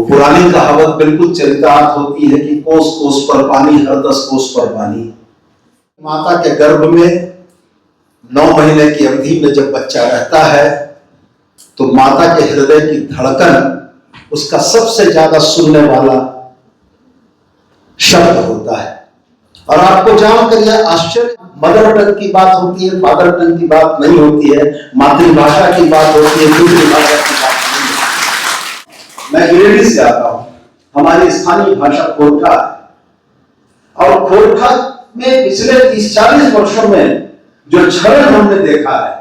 पुरानी कहावत बिल्कुल चरितार्थ होती है कि कोस कोस पर पानी, हर 10 कोस पर पानी। माता के गर्भ में 9 महीने की अवधि में जब बच्चा रहता है तो माता के हृदय की धड़कन उसका सबसे ज्यादा सुनने वाला शब्द होता है। और आपको जानकर यह आश्चर्य, मदर टंग की बात होती है, फादर टंग की बात नहीं होती है, मातृभाषा की बात होती है, दूसरी भाषा की बात नहीं होती। मैं गिरिडीह से आता हूं, हमारी स्थानीय भाषा खोरठा है और खोरठा में पिछले 30-40 वर्षों में जो क्षरण हमने देखा है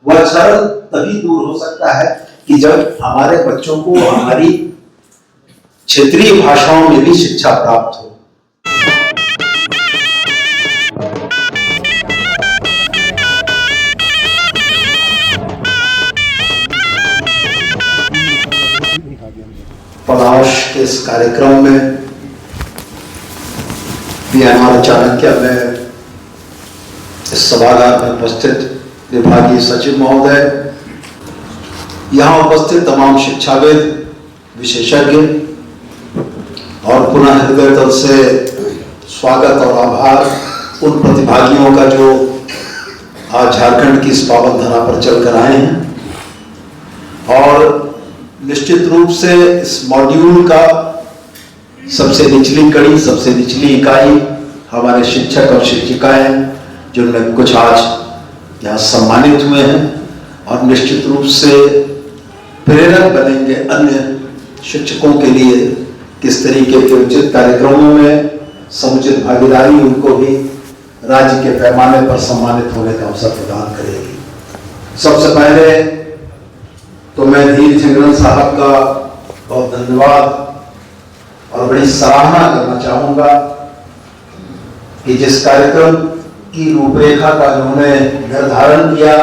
वह क्षरण तभी दूर हो सकता है कि जब हमारे बच्चों को हमारी क्षेत्रीय भाषाओं में भी शिक्षा प्राप्त हो। पलाश के इस कार्यक्रम में हमारे चाणक्य में इस सभागार में उपस्थित विभागीय सचिव महोदय, यहाँ उपस्थित तमाम शिक्षाविद, विशेषज्ञ और पुनः हृदय तल से स्वागत और आभार उन प्रतिभागियों का जो आज झारखंड की इस पावन धरा पर चलकर आए हैं। और निश्चित रूप से इस मॉड्यूल का सबसे निचली कड़ी, सबसे निचली इकाई हमारे शिक्षक और शिक्षिकाएं जिनमें कुछ आज यहाँ सम्मानित हुए हैं और निश्चित रूप से प्रेरक बनेंगे अन्य शिक्षकों के लिए किस तरीके के उचित कार्यक्रमों में समुचित भागीदारी उनको भी राज्य के पैमाने पर सम्मानित होने का अवसर प्रदान करेगी। सबसे पहले तो मैं धीर झिंगरन साहब का बहुत धन्यवाद और बड़ी सराहना करना चाहूंगा कि जिस कार्यक्रम की रूपरेखा का उन्होंने निर्धारण किया,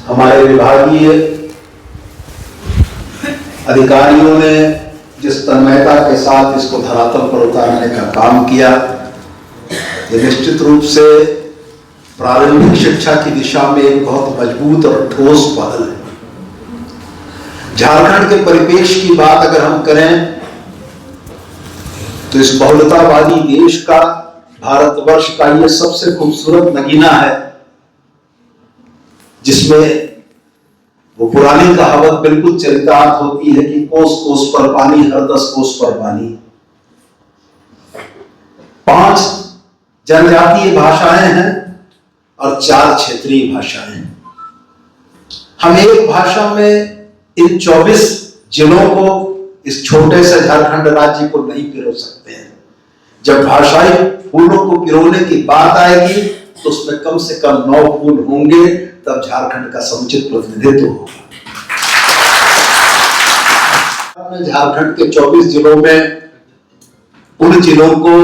हमारे विभागीय अधिकारियों ने जिस तन्मयता के साथ इसको धरातल पर उतारने का काम किया, ये निश्चित रूप से प्रारंभिक शिक्षा की दिशा में एक बहुत मजबूत और ठोस पहल है। झारखंड के परिपेक्ष की बात अगर हम करें तो इस बहुलतावादी देश का, भारतवर्ष का यह सबसे खूबसूरत नगीना है जिसमें वो पुरानी कहावत बिल्कुल चरितार्थ होती है कि कोस कोस पर पानी, हर 10 कोस पर पानी। 5 जनजातीय भाषाएं हैं और 4 क्षेत्रीय भाषाएं हैं। हम एक भाषा में इन 24 जिलों को, इस छोटे से झारखंड राज्य को नहीं पिरो सकते हैं। जब भाषाई फूलों को पिरोने की बात आएगी तो उसमें कम से कम 9 फूल होंगे, तब झारखंड का समुचित प्रतिनिधित्व होगा। झारखंड के 24 जिलों में उन जिलों को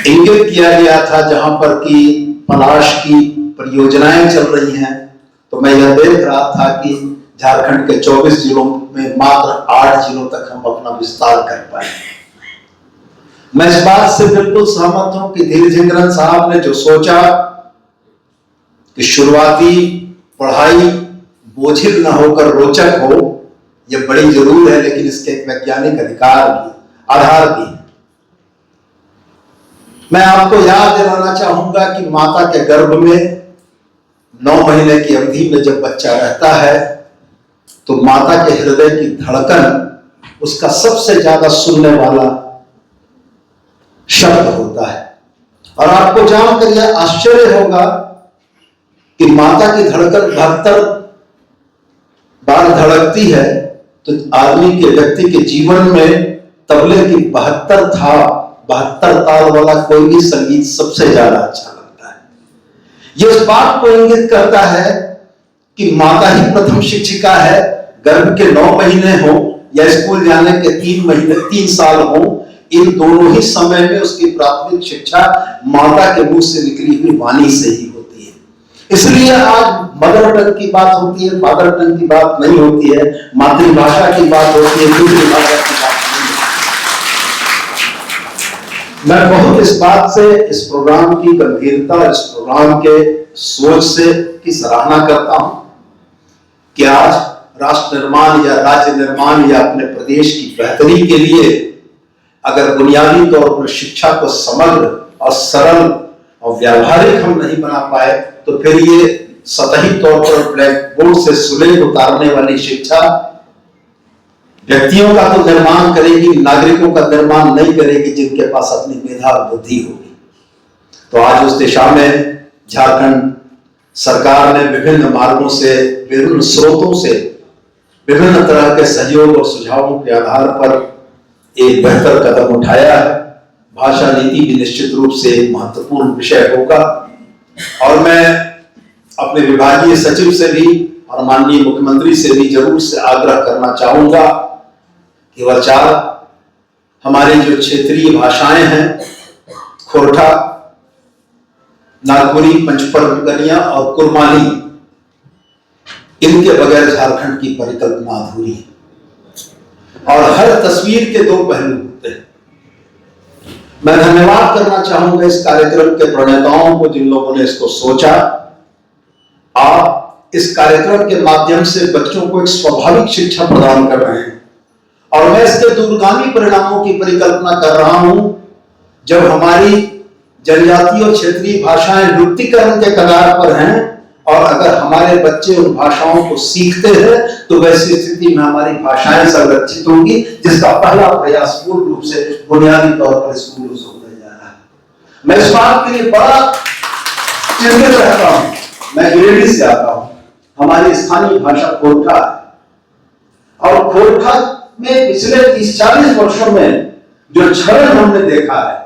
इंगित किया गया था जहां पर कि पलाश की परियोजनाएं चल रही हैं। तो मैं यह देख रहा था कि झारखंड के 24 जिलों में मात्र 8 जिलों तक हम अपना विस्तार कर पाए। मैं इस बात से बिल्कुल सहमत हूं कि धीर झिंगरन साहब ने जो सोचा कि शुरुआती पढ़ाई बोझिल न होकर रोचक हो, यह बड़ी जरूर है, लेकिन इसके एक वैज्ञानिक आधार भी है। मैं आपको याद दिलाना चाहूंगा कि माता के गर्भ में 9 महीने की अवधि में जब बच्चा रहता है तो माता के हृदय की धड़कन उसका सबसे ज्यादा सुनने वाला शब्द होता है। और आपको जानकर यह आश्चर्य होगा कि माता की धड़कन 72 बार धड़कती है तो आदमी के, व्यक्ति के जीवन में तबले की 72 ताल वाला कोई भी संगीत सबसे ज्यादा अच्छा लगता है। यह उस बात को इंगित करता है कि माता ही प्रथम शिक्षिका है। गर्भ के 9 महीने हो या स्कूल जाने के 3 साल हो, इन दोनों ही समय में उसकी प्राथमिक शिक्षा माता के मुंह से निकली हुई वाणी से ही होती है। इसलिए आज मदर टंग की बात होती है, फादर टंग की बात नहीं होती है, मातृभाषा की बात होती है, दूसरी भाषा की बात नहीं होती। मैं बहुत इस बात से, इस प्रोग्राम की गंभीरता, इस प्रोग्राम के सोच से की सराहना करता हूं कि आज राष्ट्र निर्माण या राज्य निर्माण या अपने प्रदेश की बेहतरी के लिए अगर बुनियादी तौर पर शिक्षा को समग्र और सरल और व्यावहारिक हम नहीं बना पाए तो फिर ये सतही तौर पर ब्लैक बोर्ड से सुलेख उतारने वाली शिक्षा व्यक्तियों का तो निर्माण करेगी, नागरिकों का निर्माण नहीं करेगी जिनके पास अपनी मेधा और बुद्धि होगी। तो आज उस दिशा में झारखंड सरकार ने विभिन्न मार्गों से, विभिन्न स्रोतों से, विभिन्न तरह के सहयोग और सुझावों के आधार पर एक बेहतर कदम उठाया है। भाषा नीति भी निश्चित रूप से एक महत्वपूर्ण विषय होगा और मैं अपने विभागीय सचिव से भी और माननीय मुख्यमंत्री से भी जरूर से आग्रह करना चाहूंगा कि वह हमारी जो क्षेत्रीय भाषाएं हैं, खोरठा, नागपुरी, पंचपरगनिया और कुरमाली, इनके बगैर झारखंड की परिकल्पना अधूरी है और हर तस्वीर के दो पहलू होते हैं। मैं धन्यवाद करना चाहूंगा इस कार्यक्रम के प्रणेताओं को जिन लोगों ने इसको सोचा। आप इस कार्यक्रम के माध्यम से बच्चों को एक स्वाभाविक शिक्षा प्रदान कर रहे हैं और मैं इसके दूरगामी परिणामों की परिकल्पना कर रहा हूं। जब हमारी जनजातीय और क्षेत्रीय भाषाएं लुप्तीकरण के कगार पर हैं और अगर हमारे बच्चे उन भाषाओं को सीखते हैं तो वैसी स्थिति में हमारी भाषाएं संरक्षित होंगी, जिसका पहला प्रयास पूर्ण रूप से बुनियादी तौर पर स्कूलों से होने जा रहा है। मैं इस बात के लिए बड़ा चिंतित रहता हूं। मैं गिरिडीह से आता हूं, हमारी स्थानीय भाषा खोरठा है और खोरठा में पिछले 30-40 वर्षों में जो क्षरण हमने देखा है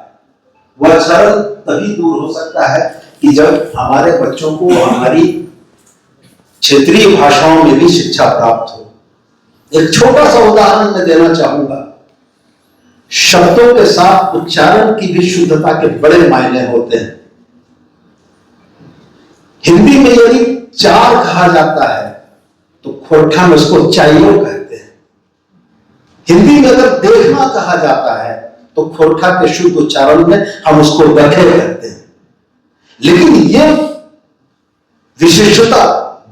वह क्षरण तभी दूर हो सकता है कि जब हमारे बच्चों को हमारी क्षेत्रीय भाषाओं में भी शिक्षा प्राप्त हो। एक छोटा सा उदाहरण मैं देना चाहूंगा। शब्दों के साथ उच्चारण की भी शुद्धता के बड़े मायने होते हैं। हिंदी में यदि चार कहा जाता है तो खोरठा में उसको चाइयो कहते हैं। हिंदी में अगर देखना कहा जाता है तो खोरठा के शुद्ध उच्चारण में हम उसको देखे कहते हैं। लेकिन यह विशिष्टता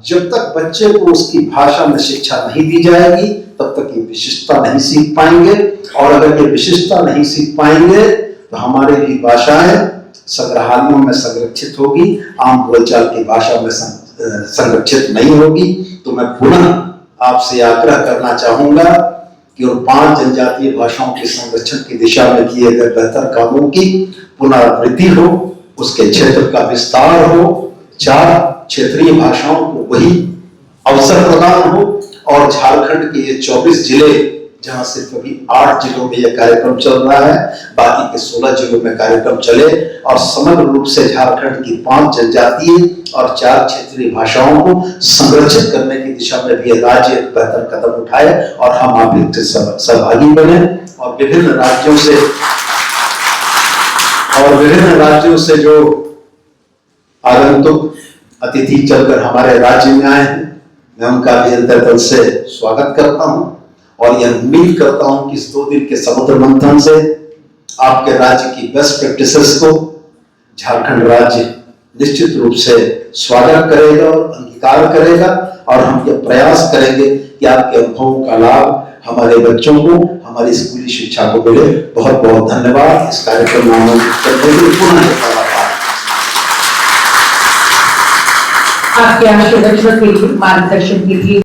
जब तक बच्चे को उसकी भाषा में शिक्षा नहीं दी जाएगी तब तक ये विशिष्टता नहीं सीख पाएंगे और अगर ये विशिष्टता नहीं सीख पाएंगे तो हमारे भी भाषाएं संग्रहालयों में संरक्षित होगी, आम बोलचाल की भाषा में संरक्षित नहीं होगी। तो मैं पुनः आपसे आग्रह करना चाहूंगा कि उन 5 जनजातीय भाषाओं के संरक्षण की दिशा में किए गए बेहतर कामों की पुनरावृत्ति हो, उसके क्षेत्र का विस्तार हो, 4 क्षेत्रीय भाषाओं को वही अवसर प्रदान हो और झारखंड के ये 24 जिले जहां सिर्फ अभी 8 जिलों में यह कार्यक्रम चल रहा है, बाकी के 16 जिलों में कार्यक्रम चले और समग्र रूप से झारखंड की 5 जनजातीय और 4 क्षेत्रीय भाषाओं को संरक्षित करने की दिशा में भी राज्य एक बेहतर कदम उठाए और हम आप इससे सहभागी बने और विभिन्न राज्यों से जो आगंतुक अतिथि चलकर हमारे राज्य में आए हैं, मैं उनका भी अंतर्गत से स्वागत करता हूं और यह उम्मीद करता हूं कि इस 2 दिन के समुद्र मंथन से आपके राज्य की बेस्ट प्रैक्टिसेस को झारखंड राज्य निश्चित रूप से स्वागत करेगा और अंगीकार करेगा और हम यह प्रयास करेंगे कि आपके अनुभवों का लाभ हमारे बच्चों को, हमारी स्कूली शिक्षा को मिले। बहुत बहुत धन्यवाद इस कार्यक्रम में आमंत्रित करने के लिए। पुनः आपके मार्गदर्शन के लिए